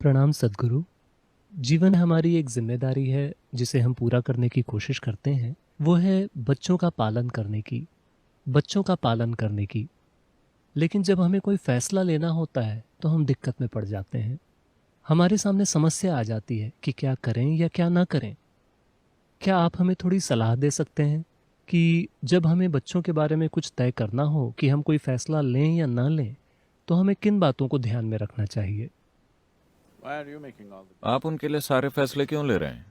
प्रणाम सद्गुरु। जीवन हमारी एक जिम्मेदारी है जिसे हम पूरा करने की कोशिश करते हैं। वो है बच्चों का पालन करने की, बच्चों का पालन करने की। लेकिन जब हमें कोई फैसला लेना होता है तो हम दिक्कत में पड़ जाते हैं। हमारे सामने समस्या आ जाती है कि क्या करें या क्या ना करें। क्या आप हमें थोड़ी सलाह दे सकते हैं कि जब हमें बच्चों के बारे में कुछ तय करना हो कि हम कोई फैसला लें या ना लें, तो हमें किन बातों को ध्यान में रखना चाहिए? आप उनके लिए सारे फैसले क्यों ले रहे हैं?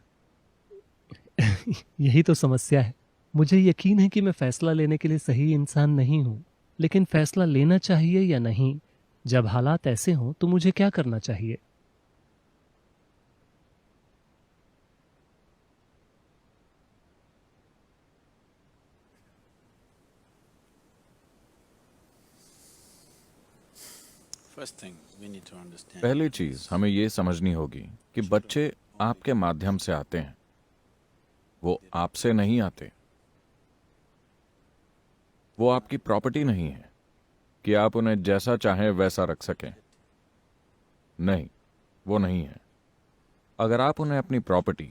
यही तो समस्या है। मुझे यकीन है कि मैं फैसला लेने के लिए सही इंसान नहीं हूँ, लेकिन फैसला लेना चाहिए या नहीं, जब हालात ऐसे हों तो मुझे क्या करना चाहिए? पहली चीज हमें ये समझनी होगी कि बच्चे आपके माध्यम से आते हैं, वो आपसे नहीं आते। वो आपकी प्रॉपर्टी नहीं है कि आप उन्हें जैसा चाहें वैसा रख सकें। नहीं, वो नहीं है। अगर आप उन्हें अपनी प्रॉपर्टी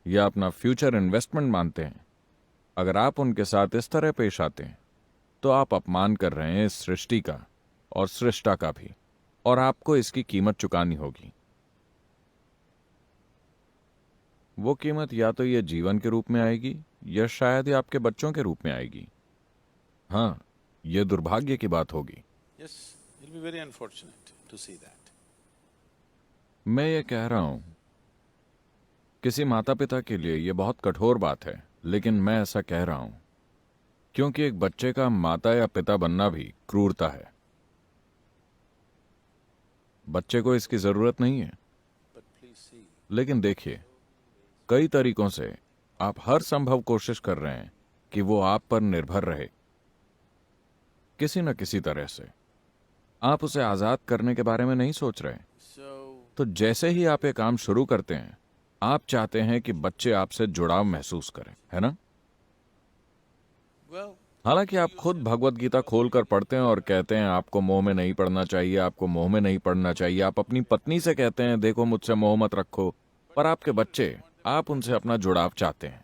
या अपना फ्यूचर इन्वेस्टमेंट मानते हैं, अगर आप उनके साथ इस तरह पेश आते हैं, तो आप अपमान कर रहे हैं इस सृष्टि का और सृष्टा का भी, और आपको इसकी कीमत चुकानी होगी। वो कीमत या तो ये जीवन के रूप में आएगी या शायद ये आपके बच्चों के रूप में आएगी। हाँ, ये दुर्भाग्य की बात होगी। मैं ये कह रहा हूं, किसी माता पिता के लिए ये बहुत कठोर बात है, लेकिन मैं ऐसा कह रहा हूं क्योंकि एक बच्चे का माता या पिता बनना भी क्रूरता है। बच्चे को इसकी जरूरत नहीं है, लेकिन देखिए, कई तरीकों से आप हर संभव कोशिश कर रहे हैं कि वो आप पर निर्भर रहे, किसी न किसी तरह से। आप उसे आजाद करने के बारे में नहीं सोच रहे। तो जैसे ही आप ये काम शुरू करते हैं, आप चाहते हैं कि बच्चे आपसे जुड़ाव महसूस करें, है ना? हालांकि आप खुद भगवत गीता खोलकर पढ़ते हैं और कहते हैं आपको मोह में नहीं पड़ना चाहिए, आपको मोह में नहीं पड़ना चाहिए। आप अपनी पत्नी से कहते हैं देखो मुझसे मोह मत रखो, पर आपके बच्चे, आप उनसे अपना जुड़ाव चाहते हैं।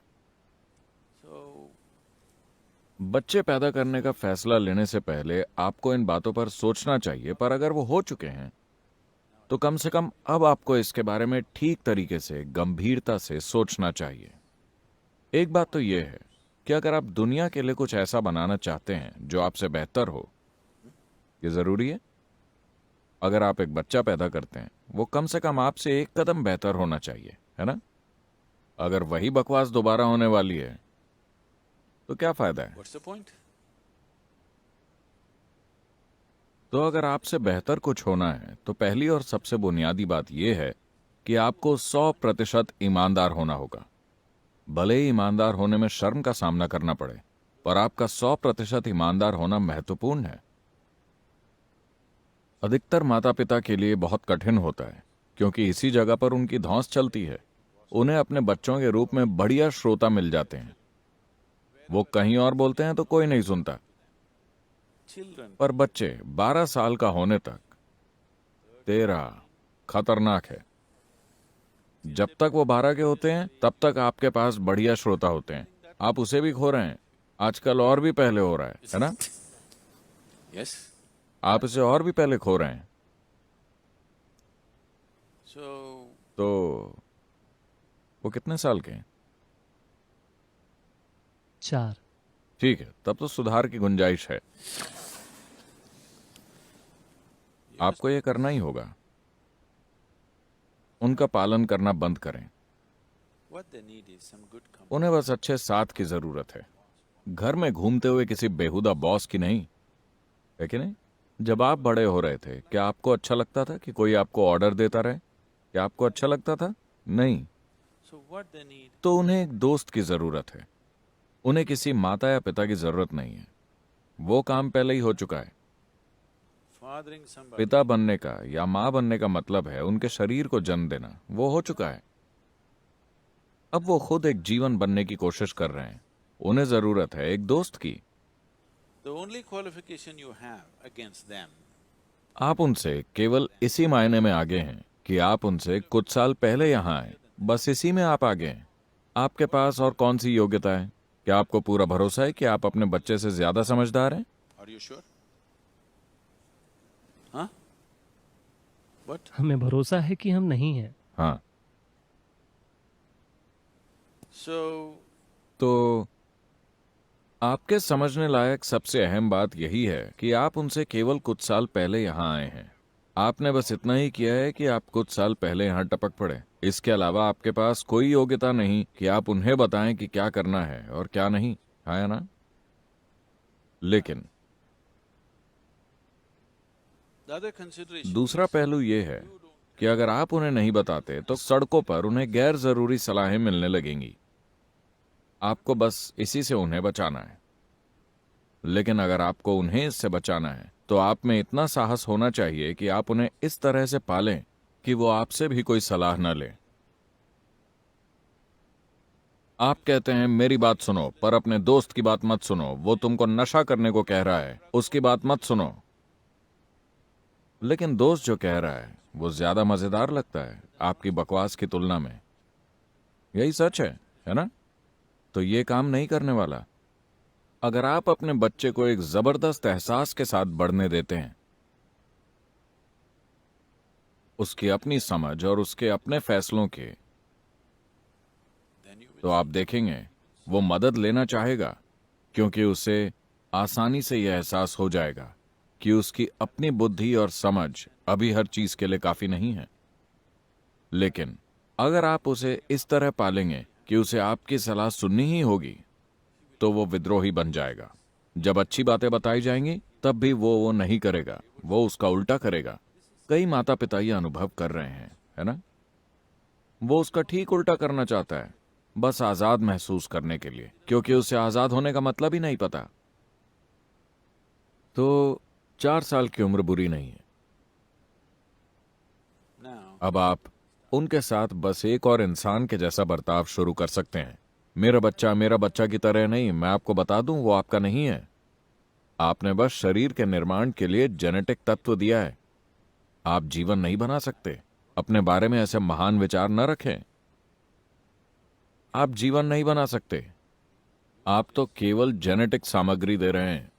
बच्चे पैदा करने का फैसला लेने से पहले आपको इन बातों पर सोचना चाहिए, पर अगर वो हो चुके हैं तो कम से कम अब आपको इसके बारे में ठीक तरीके से, गंभीरता से सोचना चाहिए। एक बात तो यह है कि अगर आप दुनिया के लिए कुछ ऐसा बनाना चाहते हैं जो आपसे बेहतर हो, ये जरूरी है। अगर आप एक बच्चा पैदा करते हैं, वो कम से कम आपसे एक कदम बेहतर होना चाहिए, है ना? अगर वही बकवास दोबारा होने वाली है तो क्या फायदा है? तो अगर आपसे बेहतर कुछ होना है तो पहली और सबसे बुनियादी बात यह है कि आपको 100% ईमानदार होना होगा। भले ही ईमानदार होने में शर्म का सामना करना पड़े, पर आपका 100% ईमानदार होना महत्वपूर्ण है। अधिकतर माता पिता के लिए बहुत कठिन होता है, क्योंकि इसी जगह पर उनकी धौंस चलती है। उन्हें अपने बच्चों के रूप में बढ़िया श्रोता मिल जाते हैं। वो कहीं और बोलते हैं तो कोई नहीं सुनता। पर बच्चे 12 साल का होने तक तेरा खतरनाक है। जब तक वो 12 के होते हैं तब तक आपके पास बढ़िया श्रोता होते हैं। आप उसे भी खो रहे हैं। आजकल और भी पहले हो रहा है ना? आप इसे और भी पहले खो रहे हैं। तो वो कितने साल के हैं? 4। ठीक है, तब तो सुधार की गुंजाइश है। आपको यह करना ही होगा। उनका पालन करना बंद करें। उन्हें बस अच्छे साथ की जरूरत है, घर में घूमते हुए किसी बेहुदा बॉस की नहीं, है कि नहीं? जब आप बड़े हो रहे थे, क्या आपको अच्छा लगता था कि कोई आपको ऑर्डर देता रहे? क्या आपको अच्छा लगता था? नहीं। तो उन्हें एक दोस्त की जरूरत है। उन्हें किसी माता या पिता की जरूरत नहीं है। वो काम पहले ही हो चुका है। पिता बनने का या मां बनने का मतलब है उनके शरीर को जन्म देना। वो हो चुका है। अब वो खुद एक जीवन बनने की कोशिश कर रहे हैं। उन्हें जरूरत है एक दोस्त की। आप उनसे केवल इसी मायने में आगे हैं कि आप उनसे कुछ साल पहले यहां आए, बस इसी में आप आगे हैं। आपके पास और कौन सी योग्यता है? क्या आपको पूरा भरोसा है कि आप अपने बच्चे से ज्यादा समझदार हैं? Are you sure? Huh? What? हमें भरोसा है कि हम नहीं हैं। हाँ, So, तो आपके समझने लायक सबसे अहम बात यही है कि आप उनसे केवल कुछ साल पहले यहां आए हैं। आपने बस इतना ही किया है कि आप कुछ साल पहले यहां टपक पड़े। इसके अलावा आपके पास कोई योग्यता नहीं कि आप उन्हें बताएं कि क्या करना है और क्या नहीं, है ना? लेकिन the other consideration दूसरा is, पहलू यह है कि अगर आप उन्हें नहीं बताते तो सड़कों पर उन्हें गैर जरूरी सलाहें मिलने लगेंगी। आपको बस इसी से उन्हें बचाना है। लेकिन अगर आपको उन्हें इससे बचाना है तो आप में इतना साहस होना चाहिए कि आप उन्हें इस तरह से पालें कि वो आपसे भी कोई सलाह न ले। आप कहते हैं मेरी बात सुनो, पर अपने दोस्त की बात मत सुनो, वो तुमको नशा करने को कह रहा है, उसकी बात मत सुनो। लेकिन दोस्त जो कह रहा है वो ज्यादा मजेदार लगता है आपकी बकवास की तुलना में। यही सच है ना? तो ये काम नहीं करने वाला। अगर आप अपने बच्चे को एक जबरदस्त एहसास के साथ बढ़ने देते हैं, उसकी अपनी समझ और उसके अपने फैसलों के, then you will तो आप देखेंगे वो मदद लेना चाहेगा, क्योंकि उसे आसानी से यह एहसास हो जाएगा कि उसकी अपनी बुद्धि और समझ अभी हर चीज के लिए काफी नहीं है। लेकिन अगर आप उसे इस तरह पालेंगे कि उसे आपकी सलाह सुननी ही होगी, तो वो विद्रोही बन जाएगा। जब अच्छी बातें बताई जाएंगी तब भी वो नहीं करेगा, वो उसका उल्टा करेगा। कई माता पिता ये अनुभव कर रहे हैं, है ना? वो उसका ठीक उल्टा करना चाहता है, बस आजाद महसूस करने के लिए, क्योंकि उसे आजाद होने का मतलब ही नहीं पता। तो 4 साल की उम्र बुरी नहीं है। now. अब आप उनके साथ बस एक और इंसान के जैसा बर्ताव शुरू कर सकते हैं। मेरा बच्चा की तरह नहीं। मैं आपको बता दूं, वो आपका नहीं है। आपने बस शरीर के निर्माण के लिए जेनेटिक तत्व दिया है। आप जीवन नहीं बना सकते। अपने बारे में ऐसे महान विचार न रखें। आप जीवन नहीं बना सकते। आप तो केवल जेनेटिक सामग्री दे रहे हैं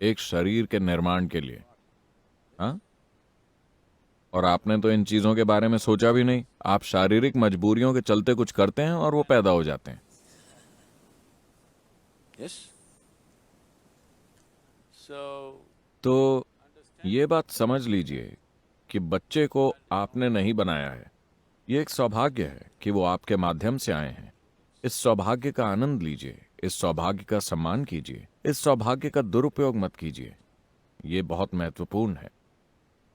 एक शरीर के निर्माण के लिए। हाँ? और आपने तो इन चीजों के बारे में सोचा भी नहीं। आप शारीरिक मजबूरियों के चलते कुछ करते हैं और वो पैदा हो जाते हैं। Yes? So, तो ये बात समझ लीजिए कि बच्चे को आपने नहीं बनाया है। ये एक सौभाग्य है कि वो आपके माध्यम से आए हैं। इस सौभाग्य का आनंद लीजिए, इस सौभाग्य का सम्मान कीजिए, इस सौभाग्य का दुरुपयोग मत कीजिए। ये बहुत महत्वपूर्ण है।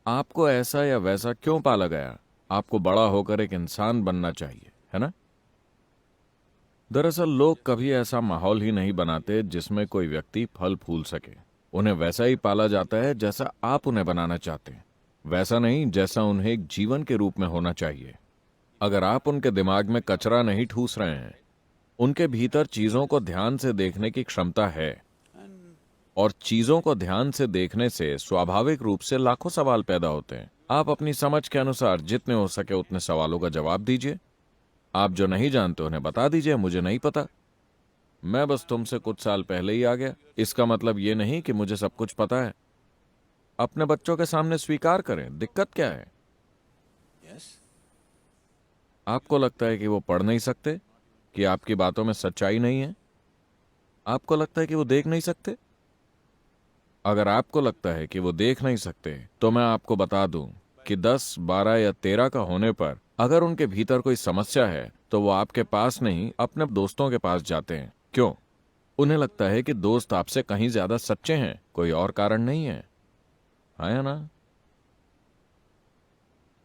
आपको ऐसा या वैसा क्यों पाला गया? आपको बड़ा होकर एक इंसान बनना चाहिए, है ना? दरअसल लोग कभी ऐसा माहौल ही नहीं बनाते जिसमें कोई व्यक्ति फल फूल सके। उन्हें वैसा ही पाला जाता है जैसा आप उन्हें बनाना चाहते हैं, वैसा नहीं जैसा उन्हें एक जीवन के रूप में होना चाहिए। अगर आप उनके दिमाग में कचरा नहीं ठूस रहे हैं, उनके भीतर चीजों को ध्यान से देखने की क्षमता है, and और चीजों को ध्यान से देखने से स्वाभाविक रूप से लाखों सवाल पैदा होते हैं। आप अपनी समझ के अनुसार जितने हो सके उतने सवालों का जवाब दीजिए। आप जो नहीं जानते उन्हें बता दीजिए, मुझे नहीं पता, मैं बस तुमसे कुछ साल पहले ही आ गया। इसका मतलब ये नहीं कि मुझे सब कुछ पता है। अपने बच्चों के सामने स्वीकार करें, दिक्कत क्या है? yes? आपको लगता है कि वो पढ़ नहीं सकते, कि आपकी बातों में सच्चाई नहीं है? आपको लगता है कि वो देख नहीं सकते? अगर आपको लगता है कि वो देख नहीं सकते, तो मैं आपको बता दूं कि 10, 12 या 13 का होने पर अगर उनके भीतर कोई समस्या है तो वो आपके पास नहीं अपने दोस्तों के पास जाते हैं। क्यों? उन्हें लगता है कि दोस्त आपसे कहीं ज्यादा सच्चे हैं, कोई और कारण नहीं है। है ना?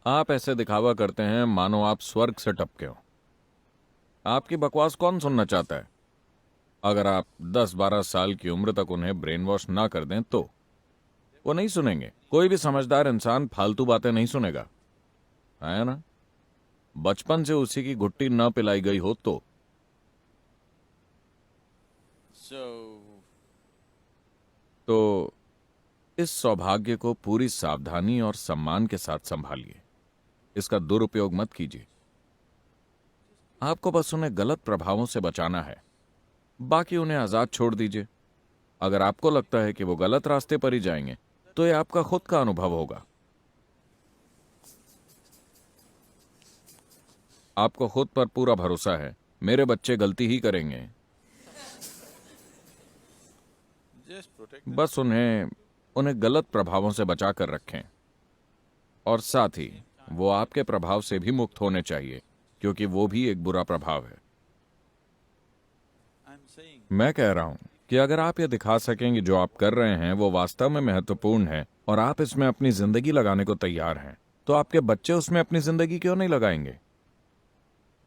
आप ऐसे दिखावा करते हैं मानो आप स्वर्ग से टपके हो। आपकी बकवास कौन सुनना चाहता है? अगर आप 10-12 साल की उम्र तक उन्हें ब्रेन वॉश ना कर दें तो वो नहीं सुनेंगे। कोई भी समझदार इंसान फालतू बातें नहीं सुनेगा, है ना? बचपन से उसी की घुट्टी न पिलाई गई हो तो। So, तो इस सौभाग्य को पूरी सावधानी और सम्मान के साथ संभालिए। इसका दुरुपयोग मत कीजिए। आपको बस उन्हें गलत प्रभावों से बचाना है, बाकी उन्हें आजाद छोड़ दीजिए। अगर आपको लगता है कि वो गलत रास्ते पर ही जाएंगे तो यह आपका खुद का अनुभव होगा। आपको खुद पर पूरा भरोसा है, मेरे बच्चे गलती ही करेंगे। Just protect them. बस उन्हें गलत प्रभावों से बचा कर रखें, और साथ ही वो आपके प्रभाव से भी मुक्त होने चाहिए, क्योंकि वो भी एक बुरा प्रभाव है। I'm saying मैं कह रहा हूं कि अगर आप ये दिखा सकें कि जो आप कर रहे हैं वो वास्तव में महत्वपूर्ण है और आप इसमें अपनी जिंदगी लगाने को तैयार हैं, तो आपके बच्चे उसमें अपनी जिंदगी क्यों नहीं लगाएंगे?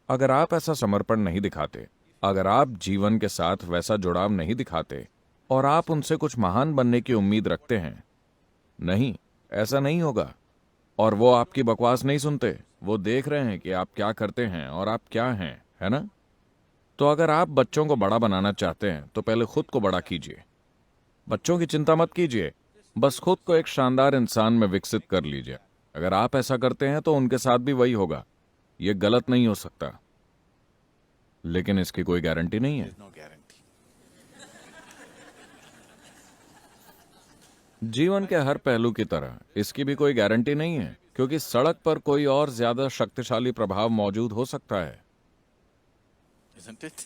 अगर आप ऐसा समर्पण नहीं दिखाते, अगर आप जीवन के साथ वैसा जुड़ाव नहीं दिखाते और आप उनसे कुछ महान बनने की उम्मीद रखते हैं, नहीं, ऐसा नहीं होगा। और वो आपकी बकवास नहीं सुनते, वो देख रहे हैं कि आप क्या करते हैं और आप क्या हैं, है ना? तो अगर आप बच्चों को बड़ा बनाना चाहते हैं तो पहले खुद को बड़ा कीजिए। बच्चों की चिंता मत कीजिए, बस खुद को एक शानदार इंसान में विकसित कर लीजिए। अगर आप ऐसा करते हैं तो उनके साथ भी वही होगा। यह गलत नहीं हो सकता, लेकिन इसकी कोई गारंटी नहीं है। there's no guarantee. जीवन के हर पहलू की तरह इसकी भी कोई गारंटी नहीं है, क्योंकि सड़क पर कोई और ज्यादा शक्तिशाली प्रभाव मौजूद हो सकता है। Isn't it?